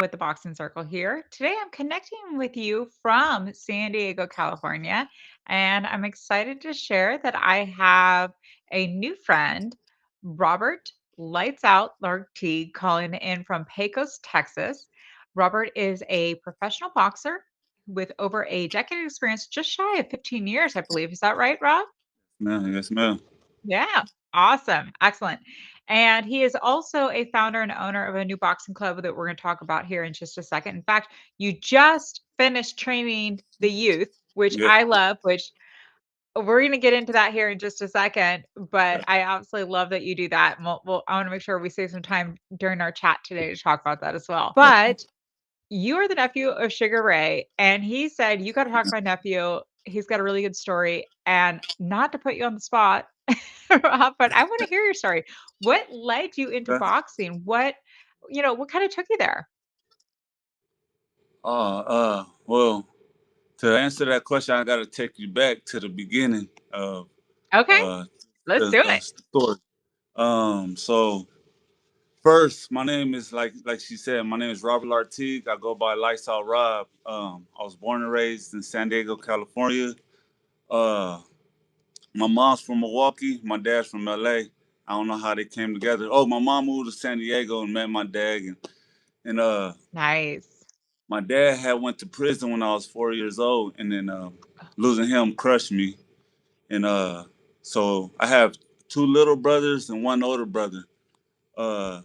with the Boxing Circle here. Today I'm connecting with you from San Diego, California, and I'm excited to share that I have a new friend, Robert Lights Out Lartigue, calling in from Pecos, Texas. Robert is a professional boxer with over a decade of experience, just shy of 15 years, I believe. Is that right, Rob? Ma'am, yes, ma'am. Yeah. Awesome. Excellent. And he is also a founder and owner of a new boxing club that we're going to talk about here in just a second. In fact, you just finished training the youth, which Yes. I love, which we're going to get into that here in just a second. But Okay. I absolutely love that you do that. And I want to make sure we save some time during our chat today to talk about that as well. Okay. But you are the nephew of Sugar Ray, and he said, "You gotta talk to my nephew. He's got a really good story." And not to put you on the spot, Rob, but I wanna hear your story. What led you into Okay. boxing? What kinda took you there? Well, to answer that question, I got to take you back to the beginning of Okay, uh, let's the do it. story. So first, my name is like she said, my name is Robert Lartigue. I go by Lights Out Rob. I was born and raised in San Diego, California. Uh, my mom's from Milwaukee. My dad's from LA. I don't know how they came together. Oh, my mom moved to San Diego and met my dad, and Nice. my dad had went to prison when I was 4 years old, and then losing him crushed me. And so I have two little brothers and one older brother. Uh,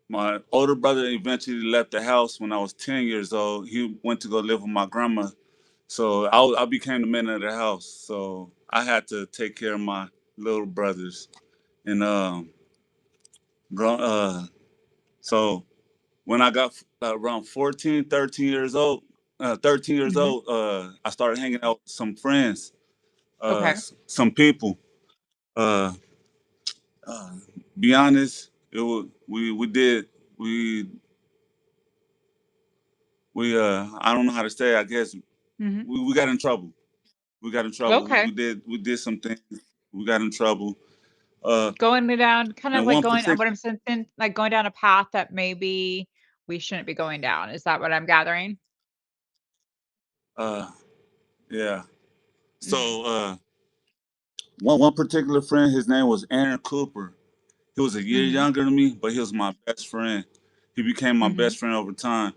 my older brother eventually left the house when I was 10 years old. He went to go live with my grandma. So I became the man of the house. So I had to take care of my little brothers. And grown, so when I got around 14, 13 years old, 13 years Mhm. old, I started hanging out with some friends, Okay. some people. Uh, uh, be honest, it was we did we I don't know how to say. I guess Mhm. we got in trouble. We got in trouble. Okay. We did some things. We got in trouble. Uh, Going down kind of and like one going what particular, I'm sensing, like going down a path that maybe we shouldn't be going down. Is that what I'm gathering? uh, yeah. Mhm. So one particular friend, his name was Aaron Cooper. He was a year Mhm. younger than me, but he was my best friend. He became my Mhm. best friend over time.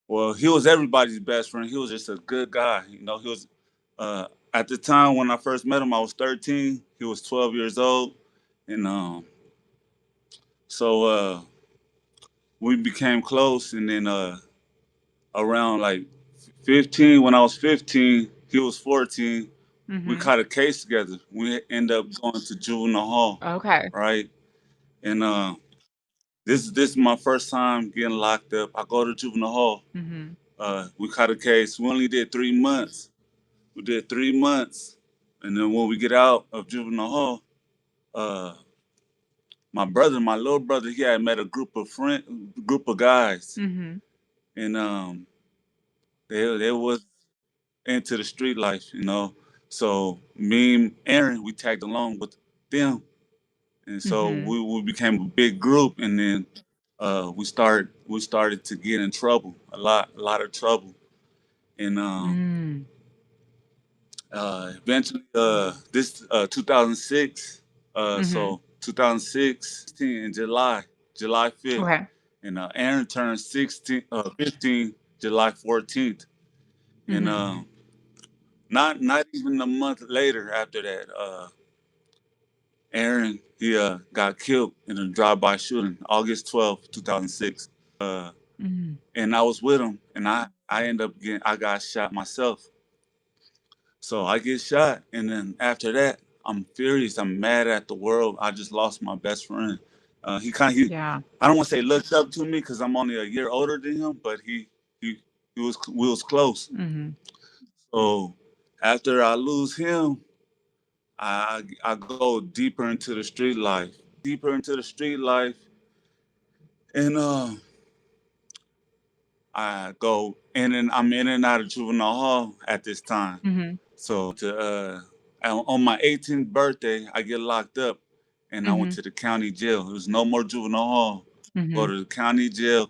Well, he was everybody's best friend. He was just a good guy. He was at the time when I first met him, I was 13. He was 12 years old, and so we became close. And then around like 15, when I was 15, he was 14. We Mhm. caught a case together. We ended up going to juvenile hall, Okay. right? And this is my first time getting locked up. I go to juvenile hall. Mhm. We caught a case. We only did 3 months. We did 3 months, and then when we get out of juvenile hall, uh, my little brother, he had met a group of guys, Mhm. and they was into the street life. So me and Aaron, we tagged along with them, and so Mhm. we became a big group, and then we started to get in trouble, a lot of trouble, and Mm. eventually this 2006, Mhm. so 2016 in July 5th, Okay. and Aaron turned 15 July 14th, and Mhm. not even a month later after that, Aaron, he got killed in a drive-by shooting, August 12th, 2006. Uh, Mhm. and I was with him, and I got shot myself. So I get shot, and then after that, I'm furious. I'm mad at the world. I just lost my best friend. He Yeah. I don't want to say looked up to me because I'm only a year older than him, but he we was close. Mhm. So after I lose him, I go deeper into the street life, and I go in and I'm in and out of juvenile hall at this time. Mhm. So on my 18th birthday, I get locked up, and I went Mhm. to the county jail. There was no more juvenile hall. Go Mhm. to the county jail.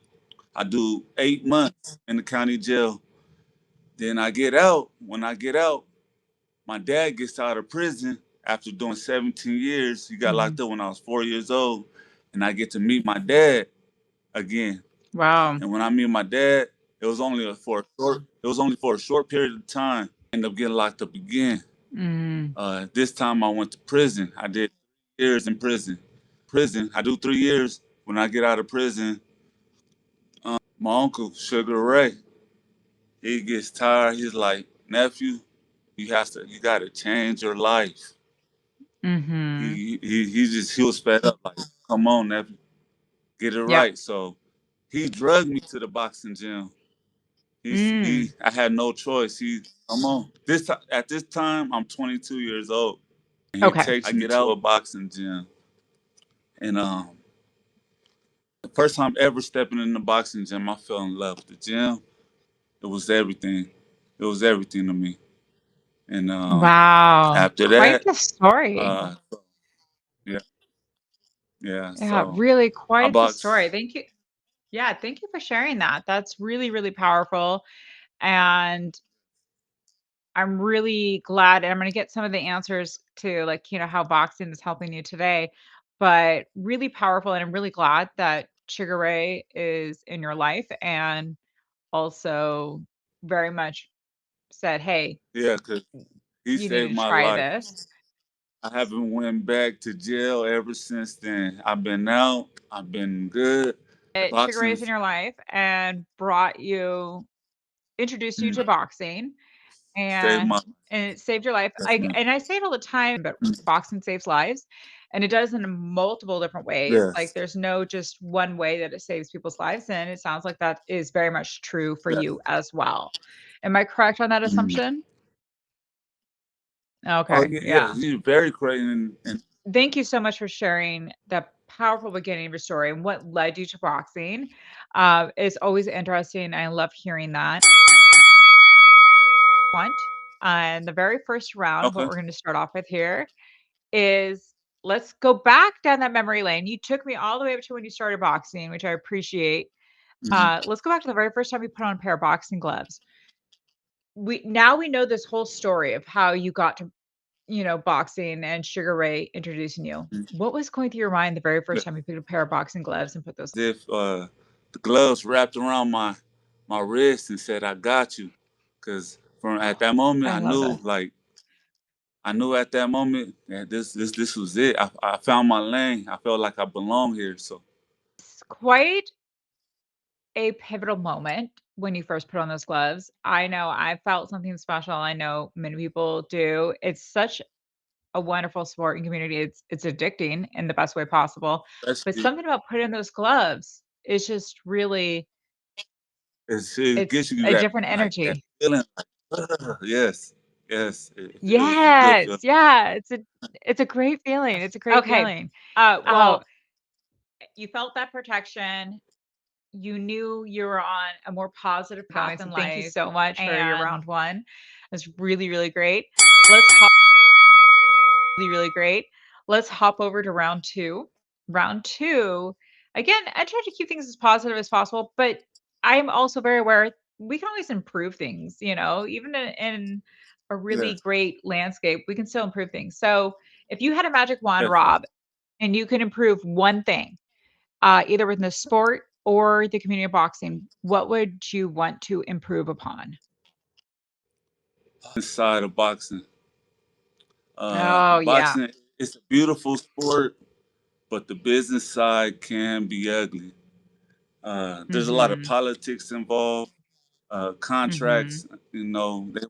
I do 8 months in the county jail. Then I get out. When I get out, my dad gets out of prison after doing 17 years. He got Mhm. locked up when I was 4 years old, and I get to meet my dad again. Wow. And when I meet my dad, it was only for a short period of time. End up getting locked up again. Mm. This time I went to prison. I did 3 years in prison. I do 3 years. When I get out of prison, my uncle Sugar Ray, he gets tired. He's like, nephew, you gotta change your life. Mhm. He was fed up. Like, come on, nephew, get it Yep. right. So he drugged me to the boxing gym. Mm. I had no choice. Come on. At this time I'm 22 years old, and he Okay. takes me to a boxing gym. And the first time ever stepping in the boxing gym, I fell in love with the gym. It was everything. It was everything to me. And Wow. after Quite that, the story. uh, yeah, yeah. Yeah, So really I quite the story. boxed. Thank you. Yeah, thank you for sharing that. That's really, really powerful. And I'm really glad, and I'm gonna get some of the answers to, like, how boxing is helping you today, but really powerful, and I'm really glad that Sugar Ray is in your life and also very much said, "Hey, Yeah, cause he you need saved to my try life. this." I haven't went back to jail ever since then. I've been out. I've been good. Sugar Ray is in Boxing's your life and introduced you mm, to boxing. saved And my and it saved your life. definitely. I say it all the time, but boxing saves lives, and it does in multiple different ways. Like, Yes, there's no just one way that it saves people's lives, and it sounds like that is very much true for you definitely. as well. Am I correct on that Mm. assumption? Oh Okay, yeah, yeah. yeah. You're very correct. And Thank you so much for sharing the powerful beginning of your story and what led you to boxing. It's always interesting. I love hearing that. And the very first round, what okay. we're going to start off with here is let's go back down that memory lane. You took me all the way up to when you started boxing, which I appreciate. Mm-hmm. Let's go back to the very first time you put on a pair of boxing gloves. We know this whole story of how you got to, boxing and Sugar Ray introducing you. What was going through your mind the very first time you picked a pair of boxing gloves and put those? If the gloves wrapped around my wrist and said, "I got you," because from at that moment I love this. I knew at that moment that this was it. I found my lane. I felt like I belong here. So It's quite a pivotal moment when you first put on those gloves. I know I felt something special. I know many people do. It's such a wonderful sport and community. It's addicting in the best way possible, but especially something about putting those gloves is just really it it's gives you a that different like that energy. feeling. Like, yes, yes, it's a good Yes, feeling. yeah, it's a great feeling. It's a great Okay. feeling. Uh, Well, you felt that protection. You knew you were on a more positive path going. in So thank you life, so much for your and round one. it's really, really great. Let's hop really, really great. Let's hop over to round 2. Round 2, again, I try to keep things as positive as possible, but I'm also very aware we can always improve things, even in a really Yes, great landscape, we can still improve things. So, if you had a magic wand, definitely. Rob, and you can improve one thing, either within the sport or the community of boxing, what would you want to improve upon? Inside of boxing, Oh, yeah. boxing it's a beautiful sport, but the business side can be ugly. There's a lot of Mhm. politics involved, Mhm. contracts. They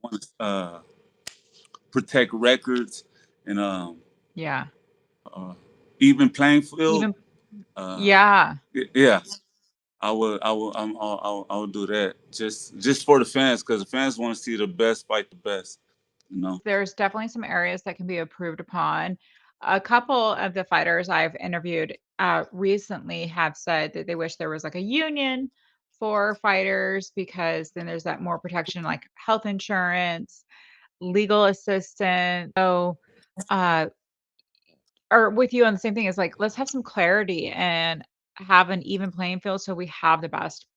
want to protect records and Yeah. uh, even playing field. Even Uh, yeah. yeah, I would do that just for the fans because the fans want to see the best fight the best. You know, There's definitely some areas that can be improved upon. A couple of the fighters I've interviewed recently have said that they wish there was like a union for fighters because then there's that more protection, like health insurance, legal assistance. So, uh, or with you on the same thing is like, let's have some clarity and have an even playing field so we have the best.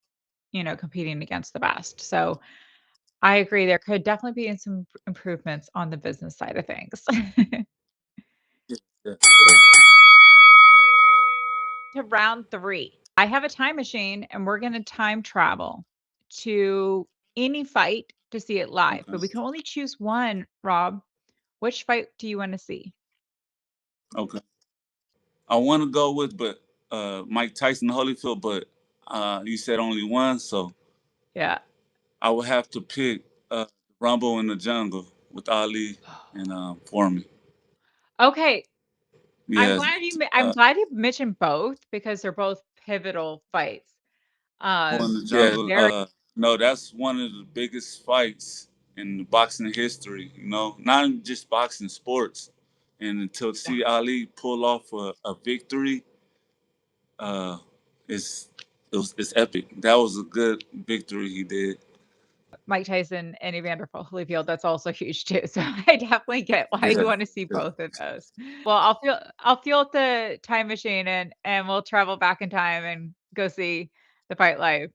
competing against the best. So I agree. There could definitely be some improvements on the business side of things. Yeah, yeah, To round three, I have a time machine and we're going to time travel to any fight to see it live, okay, but we can only choose one, Rob. Which fight do you want to see? okay. I want to go with, but Mike Tyson Holyfield, but you said only one, so Yeah. I would have to pick Rumble in the Jungle with Ali and Foreman. Okay. I'm Yes, glad I'm glad you mentioned both because they're both pivotal fights. Rumble in the Jungle. Very No, that's one of the biggest fights in boxing history. You know, not in just boxing, sports. And until yeah. see Ali pull off a victory, uh, it's it's epic. That was a good victory he did. Mike Tyson and Evander Holyfield, that's also huge too. So I definitely get why you Yeah, want to see yeah. both of those. Well, I'll fuel up the time machine and we'll travel back in time and go see the fight live.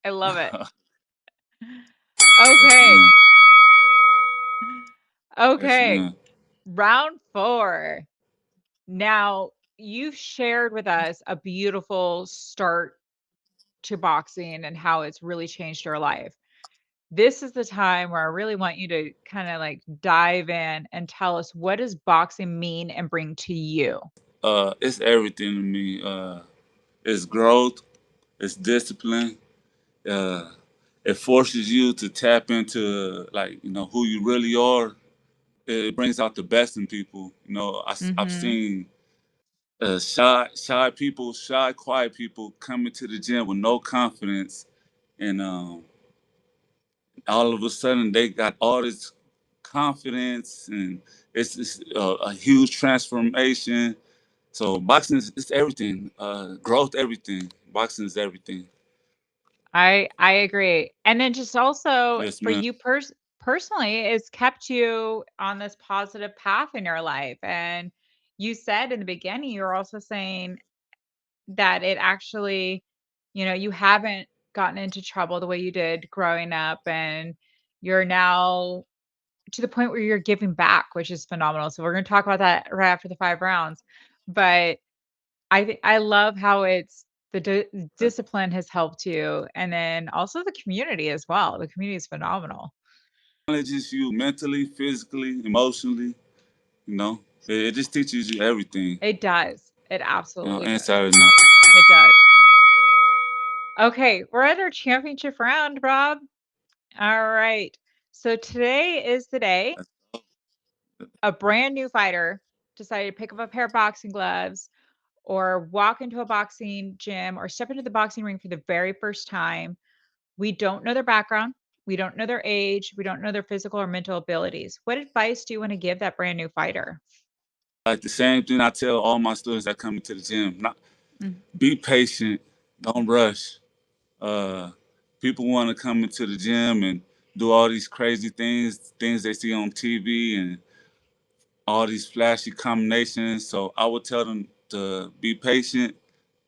I love it. Yes, Okay. man. Yes, Okay. man. Round 4. Now, you've shared with us a beautiful start to boxing and how it's really changed your life. This is the time where I really want you to kinda, like, dive in and tell us what does boxing mean and bring to you? It's everything to me. It's growth. It's discipline. Uh, it forces you to tap into like who you really are. It brings out the best in people. I've Mhm. seen shy people, shy, quiet people coming to the gym with no confidence, and all of a sudden they got all this confidence, and it's a huge transformation. So boxing is it's everything. Growth, everything. Boxing is everything. I agree. And then just also Yes, for man. you personally, it's kept you on this positive path in your life, and you said in the beginning, you were also saying that it actually, you haven't gotten into trouble the way you did growing up, and you're now to the point where you're giving back, which is phenomenal. So we're gonna talk about that right after the 5 rounds. But I love how it's the discipline has helped you, and then also the community as well. The community is phenomenal. Challenges you mentally, physically, emotionally. It just teaches you everything. It does. It absolutely does. Inside and out. It does. Okay, we're at our championship round, Rob. All right. So today is the day a brand new fighter decided to pick up a pair of boxing gloves or walk into a boxing gym or step into the boxing ring for the very first time. We don't know their background. We don't know their age. We don't know their physical or mental abilities. What advice do you want to give that brand new fighter? Like the same thing I tell all my students that come into the gym. Not Mm. be patient. Don't rush. Uh, People want to come into the gym and do all these crazy things they see on TV and all these flashy combinations. So I would tell them to be patient.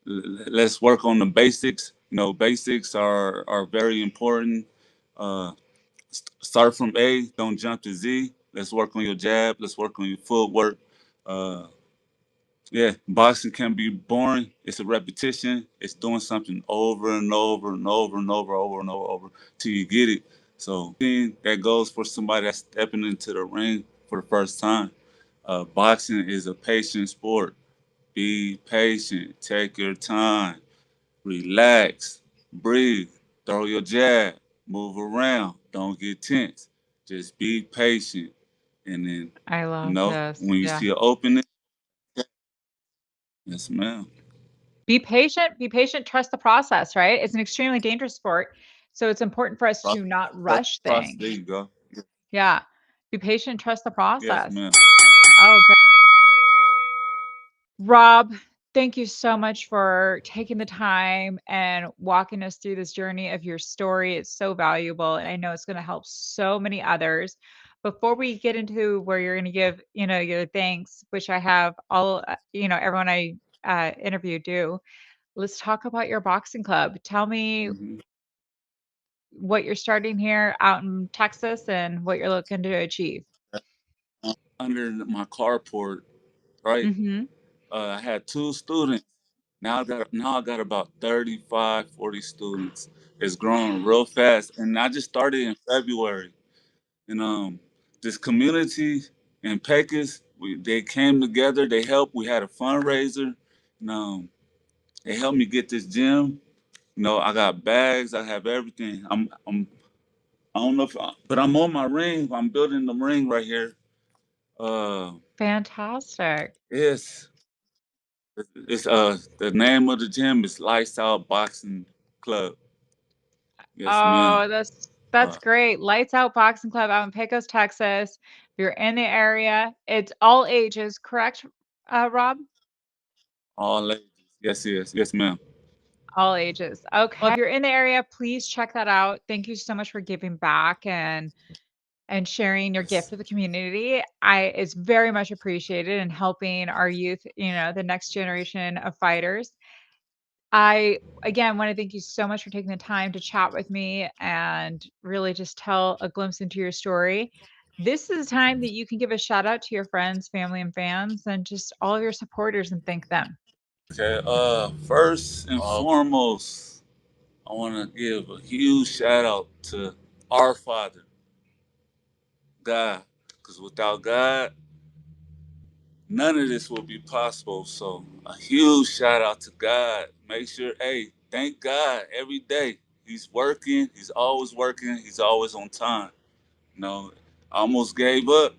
Let's work on the basics. Basics are very important. Uh, Start from A, don't jump to Z. Let's work on your jab. Let's work on your footwork. Uh, yeah, boxing can be boring. It's a repetition. It's doing something over and over and over and over and over till you get it. So, thing that goes for somebody that's stepping into the ring for the first time. Boxing is a patient sport. Be patient. Take your time. Relax. Breathe. Throw your jab. Move around. Don't get tense. Just be patient. And then, I love this. when you Yeah. see an opening, yes, ma'am. Be patient, trust the process, right? It's an extremely dangerous sport. So it's important for us to not Trust rush the process. things. There you go. Yeah. Be patient, trust the Yes, process. ma'am. Oh, Rob, thank you so much for taking the time and walking us through this journey of your story. It's so valuable, and I know it's going to help so many others. Before we get into where you're going to give, your thanks, which I have all, everyone I interview do, let's talk about your boxing club. Tell me Mhm. what you're starting here out in Texas and what you're looking to achieve? Under my carport, right? Mhm. I had two students. Now I got about 35, 40 students. It's growing real fast, and I just started in February. And this community in Pecos, they came together. They helped. We had a fundraiser, and they helped me get this gym. I got bags. I have everything. I don't know but I'm on my ring. I'm building the ring right here. Uh, Fantastic. it's it's the name of the gym is Lights Out Boxing Club. Yes, ma'am. Oh, that's Uh, great. Lights Out Boxing Club out in Pecos, Texas. If you're in the area, it's all ages, correct, Rob? all ladies. Yes, yes, yes, ma'am. All ages. Okay. Well, if you're in the area, please check that out. Thank you so much for giving back and sharing your gift Yes. to the community. It's very much appreciated and helping our youth, the next generation of fighters. I again want to thank you so much for taking the time to chat with me and really just tell a glimpse into your story. This is a time that you can give a shout out to your friends, family, and fans, and just all of your supporters and thank them. Okay. First and foremost, I want to give a huge shout out to our Father, God, because without God, none of this will be possible. So a huge shout out to God. Make sure, hey, thank God every day. He's working. He's always working. He's always on time. I almost gave up.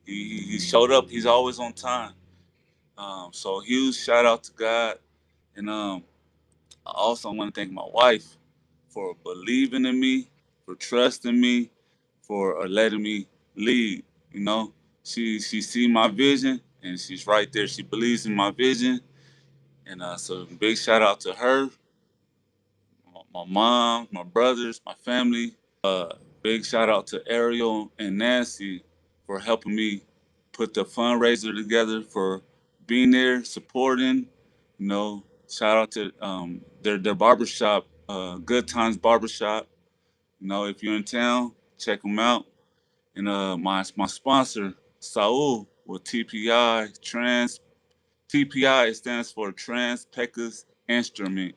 He showed up. He's always on time. So huge shout out to God. And I also want to thank my wife for believing in me, for trusting me, for letting me lead. You know, she see my vision and she's right there. She believes in my vision, and so big shout out to her, my mom, my brothers, my family. Big shout out to Ariel and Nancy for helping me put the fundraiser together, for being there, supporting. Shout out to their barbershop, Good Times Barbershop. If you're in town, check them out. And my sponsor, Saul, with TPI, it stands for Trans Pecos Instrument.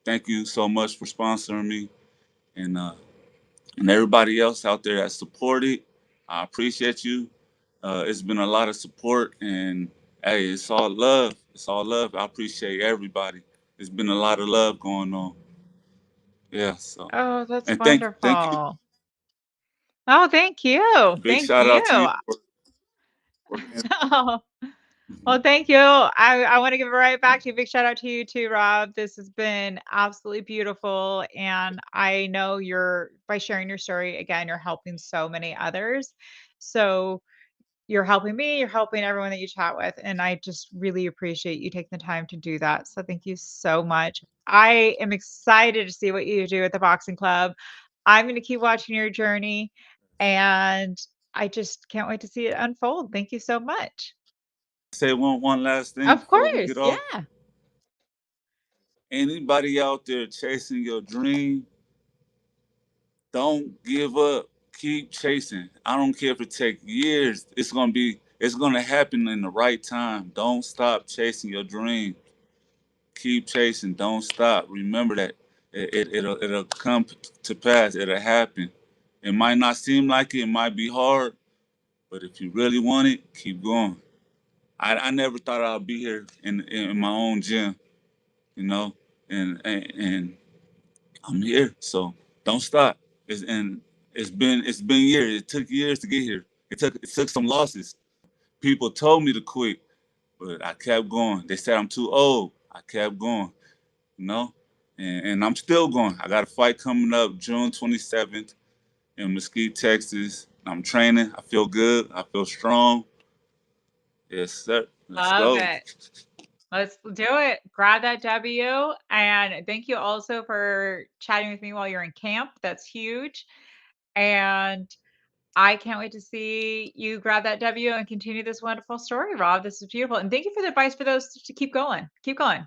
Thank you so much for sponsoring me. And everybody else out there that supported. I appreciate you. It's been a lot of support, and hey, it's all love. It's all love. I appreciate everybody. It's been a lot of love going on. Yeah. So, Oh, that's and thank you. wonderful. Oh, thank you. Big Thank shout you. out to you for being. Oh, well, thank you. I want to give it right back to you. Big shout out to you too, Rob. This has been absolutely beautiful. And I know by sharing your story, again, you're helping so many others. So you're helping me, you're helping everyone that you chat with. And I just really appreciate you taking the time to do that. So thank you so much. I am excited to see what you do at the boxing club. I'm going to keep watching your journey and I just can't wait to see it unfold. Thank you so much. Say one last thing Of before we get course. off. Yeah. Anybody out there chasing your dream, don't give up. Keep chasing. I don't care if it takes years. It's gonna happen in the right time. Don't stop chasing your dream. Keep chasing. Don't stop. Remember that it'll come to pass. It'll happen. It might not seem like it. It might be hard, but if you really want it, keep going. I never thought I'd be here in my own gym, you know, and I'm here. So don't stop. It's been years. It took years to get here. It took some losses. People told me to quit, but I kept going. They said I'm too old. I kept going, you know, and I'm still going. I got a fight coming up June 27th in Mesquite, Texas. I'm training. I feel good. I feel strong. Yes, sir. Let's Love go. it. Let's do it. Grab that W. And thank you also for chatting with me while you're in camp. That's huge. And I can't wait to see you grab that W and continue this wonderful story, Rob. This is beautiful. And thank you for the advice for those to keep going. Keep going.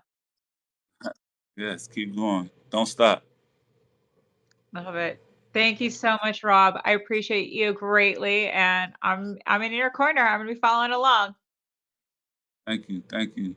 Yes, keep going. Don't stop. Love it. Thank you so much, Rob. I appreciate you greatly, and I'm in your corner. I'm gonna be following along. Thank you. Thank you.